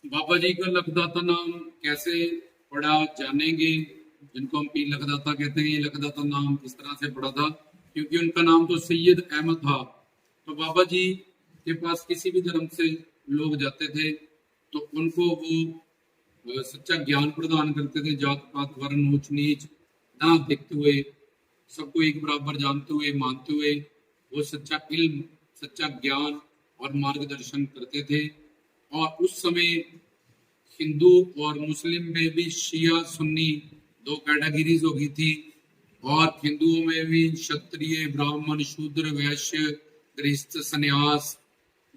बाबा जी का लखदाता नाम कैसे पड़ा जानेंगे। जिनको हम पीर लखदाता कहते हैं, ये लखदाता नाम किस तरह से पड़ा था, क्योंकि उनका नाम तो सैयद अहमद था। तो बाबा जी के पास किसी भी धर्म से लोग जाते थे तो उनको वो सच्चा ज्ञान प्रदान करते थे। जात पात वर्ण ऊंच नीच ना देखते हुए, सबको एक बराबर जानते हुए मानते हुए वो सच्चा इल्म, सच्चा ज्ञान और मार्गदर्शन करते थे। और उस समय हिंदू और मुस्लिम में भी शिया सुन्नी दो कैटेगरीज हो गई थी। और हिंदुओं में भी क्षत्रिय ब्राह्मण शूद्र वैश्य गृहस्थ सन्यास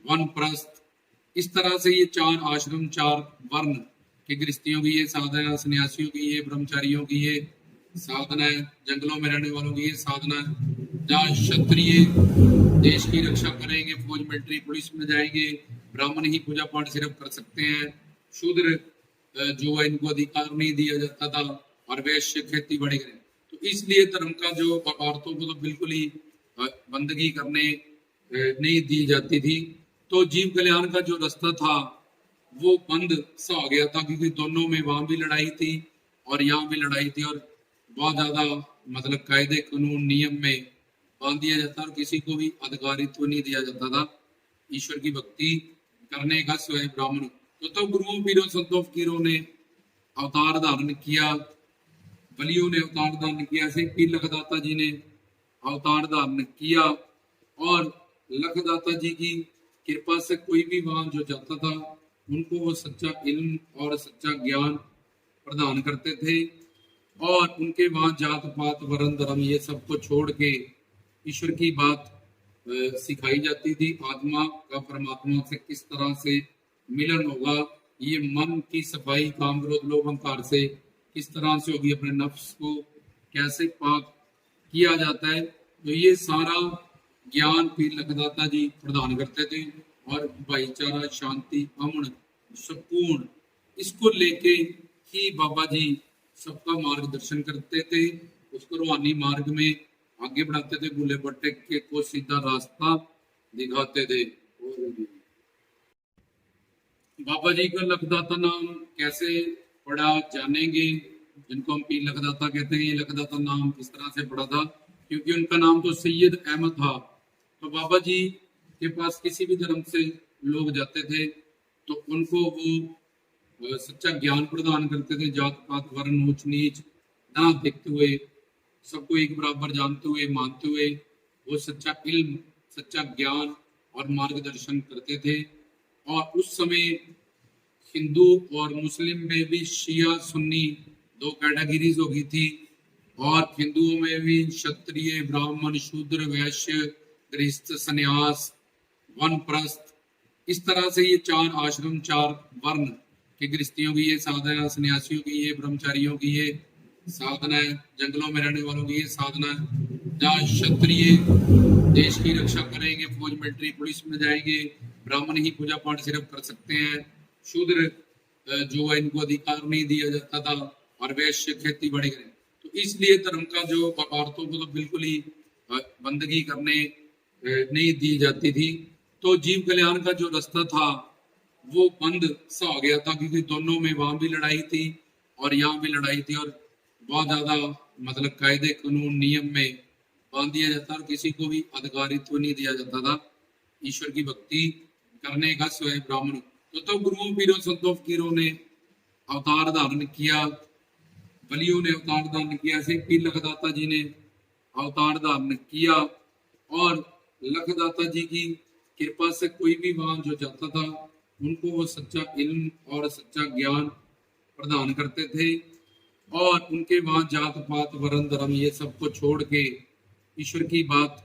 वनप्रस्थ, इस तरह से ये चार आश्रम, चार वर्ण कि गृहस्थियों की ये साधना है, सन्यासियों की ये, ब्रह्मचारियों की ये साधना है, जंगलों में रहने वालों की ये साधना है। जहाँ क्षत्रिय देश की रक्षा करेंगे, फौज मिलिट्री पुलिस में जाएंगे, ब्राह्मण ही पूजा पाठ सिर्फ कर सकते हैं, शूद्र जो है इनको अधिकार नहीं दिया जाता था, और वैश्य खेती बाड़ी करें। तो इसलिए धर्म का जो औरतों को तो बिल्कुल ही बंदगी करने नहीं दी जाती थी। तो जीव कल्याण का जो रास्ता था वो बंद सा हो गया था, क्योंकि दोनों में वहां भी लड़ाई थी और यहाँ भी लड़ाई थी। और बहुत ज्यादा मतलब कायदे कानून नियम में बांध दिया जाता और किसी को भी अधिकारित्व नहीं दिया जाता था ईश्वर की भक्ति करने का स्वयं ब्राह्मण। तो गुरुओं पीरों संतों फकीरों ने अवतार धारण किया, बलियों ने अवतार धारण किया, ऐसे पीर लखदाता जी ने अवतार धारण किया। और लखदाता जी की कृपा से कोई भी वहां जो जाता था उनको वो सच्चा इल्म और सच्चा ज्ञान प्रदान करते थे। और उनके वहां जात पात वर्ण धर्म ये सब को छोड़ के ईश्वर की बात सिखाई जाती थी। आत्मा का परमात्मा से किस तरह से मिलन होगा, ये मन की सफाई काम क्रोध लोभ अहंकार से किस तरह से होगी, अपने नफ्स को कैसे पाक किया जाता है, तो ये सारा ज्ञान पीर लखदाता जी प्रदान करते थे। और भाईचारा, शांति, अमन, सुकून, इसको लेके ही बाबा जी सबका मार्गदर्शन करते थे, उसको रूहानी मार्ग में आगे बढ़ाते थे, बुले भट्टे के को सीधा रास्ता दिखाते थे। बाबा जी का लखदाता नाम कैसे पड़ा जानेंगे। जिनको हम पीर लखदाता कहते हैं, ये लखदाता नाम किस तरह से पड़ा था, क्योंकि उनका नाम तो सैयद अहमद था। तो बाबा जी के पास किसी भी धर्म से लोग जाते थे तो उनको वो सच्चा ज्ञान प्रदान करते थे। जात पात वर्ण ऊंच नीच ना देखते हुए, सबको एक बराबर जानते हुए मानते हुए वो सच्चा इल्म, सच्चा ज्ञान और मार्गदर्शन करते थे। और उस समय हिंदू और मुस्लिम में भी शिया सुन्नी दो कैटेगरीज हो गई थी। और हिंदुओं में भी क्षत्रिय ब्राह्मण शूद्र वैश्य गृहस्थ सन्यास वनप्रस्थ, इस तरह से ये चार आश्रम, चार वर्ण कि गृहस्थियों की ये साधना है, सन्यासियों की ये, ब्रह्मचारियों की ये साधना है, जंगलों में रहने वालों की ये साधना है। जहाँ क्षत्रिय देश की रक्षा करेंगे, फौज मिलिट्री पुलिस में जाएंगे, ब्राह्मण ही पूजा पाठ सिर्फ कर सकते हैं, शूद्र जो है इनको अधिकार नहीं दिया जाता था, और वैश्य खेती बाड़ी करें। तो इसलिए धर्म का जो औरतों को तो बिल्कुल ही बंदगी करने नहीं दी जाती थी। तो जीव कल्याण का जो रास्ता था वो बंद सा हो गया था, क्योंकि दोनों में वहां भी लड़ाई थी और यहाँ भी लड़ाई थी। और बहुत ज्यादा मतलब कायदे कानून नियम में बांध दिया जाता और किसी को भी अधिकारित्व नहीं दिया जाता था ईश्वर की भक्ति करने का स्वयं ब्राह्मण। तो गुरुओं पीरों संतों फकीरों ने अवतार धारण किया, बलियों ने अवतार धारण किया, ऐसे पीर लखदाता जी ने अवतार धारण किया। और लखदाता जी की कृपा से कोई भी वहां जो जाता था उनको वो सच्चा इल्म और सच्चा ज्ञान प्रदान करते थे। और उनके वहां जात पात वर्ण धर्म ये सब को छोड़ के ईश्वर की बात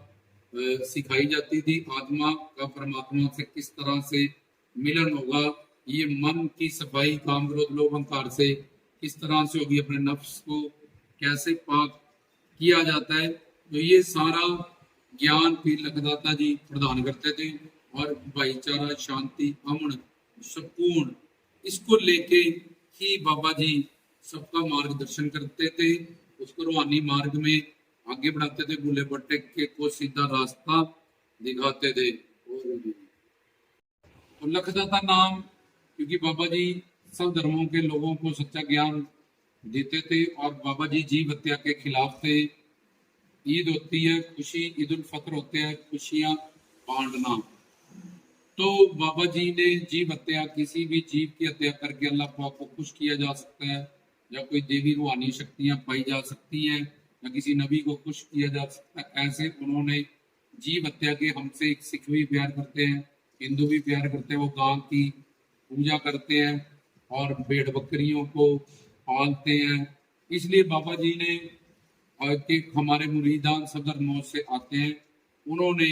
सिखाई जाती थी। आत्मा का परमात्मा से किस तरह से मिलन होगा, ये मन की सफाई काम क्रोध लोभ अहंकार से किस तरह से होगी, अपने नफ्स को कैसे पाक किया जाता है, तो ये सारा ज्ञान पीर लखदाता जी प्रदान करते थे। और भाईचारा, शांति, अमन, सुकून, इसको लेके ही बाबा जी सबका मार्गदर्शन करते थे, उसको रूहानी मार्ग में आगे बढ़ाते थे, बुले भट्टे के को सीधा रास्ता दिखाते थे। तो लखदाता नाम क्योंकि बाबा जी सब धर्मों के लोगों को सच्चा ज्ञान देते थे और बाबा जी जीव हत्या के खिलाफ थे। ईद होती है खुशी, ईद उल फतर होते हैं खुशियां बांटना। तो बाबा जी ने जीव हत्या, किसी भी जीव की हत्या करके अल्लाह पाक को खुश किया जा सकता है, या कोई देवी रूहानी शक्तियां पाई जा सकती हैं, या किसी नबी को खुश किया जा सकता है। ऐसे उन्होंने जीव हत्या के, हमसे सिख भी प्यार करते हैं, हिंदू भी प्यार करते हैं, वो गां की पूजा करते हैं और भेड़ बकरियों को पालते हैं। इसलिए बाबा जी ने कि हमारे मुरीदान सब धर्मों से आते हैं, उन्होंने,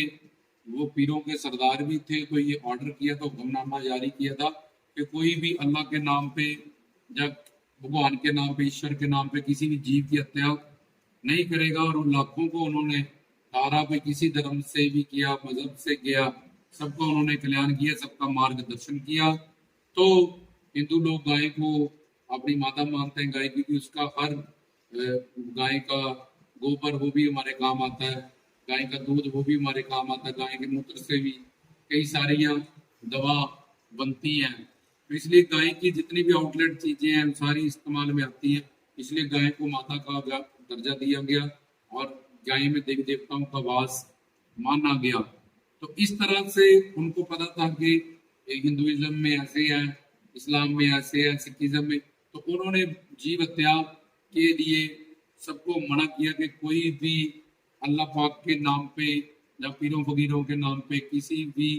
वो पीरों के सरदार भी थे, तो ये ऑर्डर किया था, हुक्मनामा जारी किया था कि कोई भी अल्लाह के नाम पे या भगवान के नाम पे, ईश्वर के नाम पे किसी भी जीव की हत्या नहीं करेगा। और उन लाखों को उन्होंने तारा पे किसी धर्म से भी किया, मजहब से गया, सबका उन्होंने कल्याण किया, सबका मार्गदर्शन किया। तो हिंदू लोग गाय को अपनी माता मानते हैं, गाय, क्योंकि उसका हर गाय का गोबर वो भी हमारे काम आता है, गाय का दूध वो भी हमारे काम आता है, गाय के मूत्र से भी कई सारी दवा बनती हैं। तो इसलिए गाय की जितनी भी आउटलेट चीजें हैं सारी इस्तेमाल में आती है। इसलिए गाय को माता का दर्जा दिया गया और गाय में देवी देवताओं का वास माना गया। तो इस तरह से उनको पता था कि हिंदुइज्म में ऐसे है, इस्लाम में ऐसे है, सिखिज्म में, तो उन्होंने जीव हत्या के लिए सबको मना किया कि कोई भी अल्लाह पाक के नाम पे या पीरों फकीरों के नाम पे किसी भी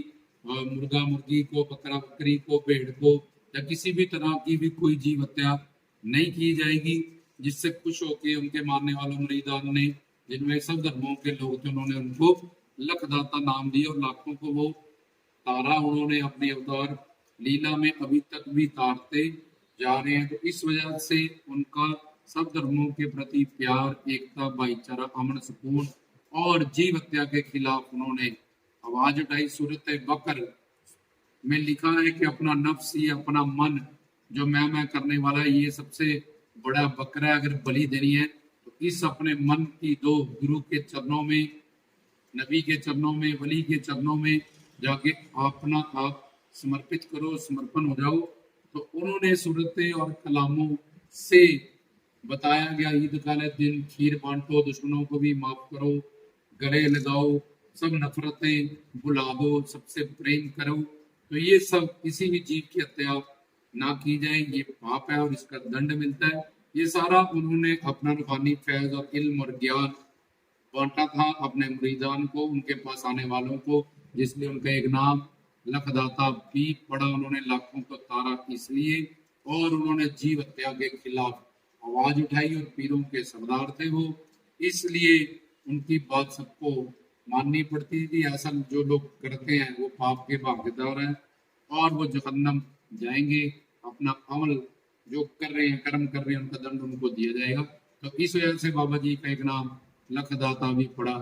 मुर्गा मुर्गी को, बकरा बकरी को, भेड़ को या किसी भी तरह की भी कोई जीव हत्या नहीं की जाएगी। जिससे खुश होके उनके मानने वालों मुरीदान ने, जिनमें सब धर्मों के लोग थे, उन्होंने उनको लखदाता नाम दिया और लाखों को वो तारा उन्होंने अपने अवतार लीला में अभी तक भी तारते जा रहे हैं। तो इस वजह से उनका सब धर्मों के प्रति प्यार, एकता, भाईचारा, अमन, सुकून और जीव हत्या के खिलाफ उन्होंने आवाज उठाई। सूरत बकर में लिखा है कि अपना नफ्स, ये अपना मन जो मैं करने वाला है, ये सबसे बड़ा बकरा अगर बलि देनी है तो इस अपने मन की दो गुरु के चरणों में, नबी के चरणों में, वली के चरणों में जाके अपना आप समर्पित करो, समर्पण हो जाओ। तो उन्होंने सूरतें और कलामों से बताया गया, ईद का दिन खीर बांटो, दुश्मनों को भी माफ करो, गले लगाओ, सब नफरतें भुला दो, सबसे प्रेम करो। तो ये सब, किसी भी जीव की हत्या ना की जाए, ये पाप है और इसका दंड मिलता है। ये सारा उन्होंने अपना रूहानी फैज और इल्म और ज्ञान बांटा था अपने मुरीदान को, उनके पास आने वालों को, जिसलिए उनका एक नाम लखदाता भी पड़ा। उन्होंने लाखों को तारा इसलिए, और उन्होंने जीव हत्या के खिलाफ आवाज उठाई और पीरों के सरदार थे वो, इसलिए उनकी बात सबको माननी पड़ती थी। ऐसा जो लोग करते हैं वो पाप के भागीदार हैं और वो जहन्नम जाएंगे। अपना अमल जो कर रहे हैं, कर्म कर रहे हैं, उनका दंड उनको दिया जाएगा। तो इस वजह से बाबा जी का एक नाम लखदाता भी पड़ा।